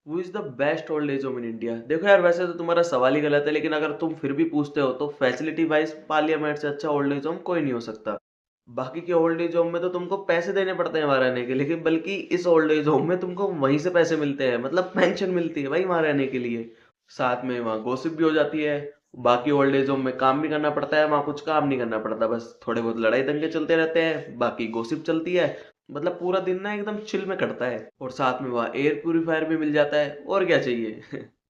Who is the best old age home in India? देखो यार, वैसे तो तुम्हारा सवाल ही गलत है, लेकिन अगर तुम फिर भी पूछते हो तो फैसिलिटी वाइज़ पार्लियामेंट से अच्छा ओल्ड एज होम कोई नहीं हो सकता। बाकी के ओल्ड एज होम में तो तुमको पैसे देने पड़ते हैं वहाँ रहने के, लेकिन बल्कि इस ओल्ड एज होम में तुमको वहीं से पैसे मिलते हैं, मतलब पेंशन मिलती है भाई वहाँ रहने के लिए। साथ में वहाँ गॉसिप भी हो जाती है। बाकी ओल्ड एज होम में काम भी करना पड़ता है, वहाँ कुछ काम नहीं करना पड़ता, बस थोड़े बहुत लड़ाई दंगे चलते रहते हैं, बाकी गॉसिप चलती है। मतलब पूरा दिन ना एकदम चिल में कटता है, और साथ में वहाँ एयर प्यूरीफायर भी मिल जाता है, और क्या चाहिए।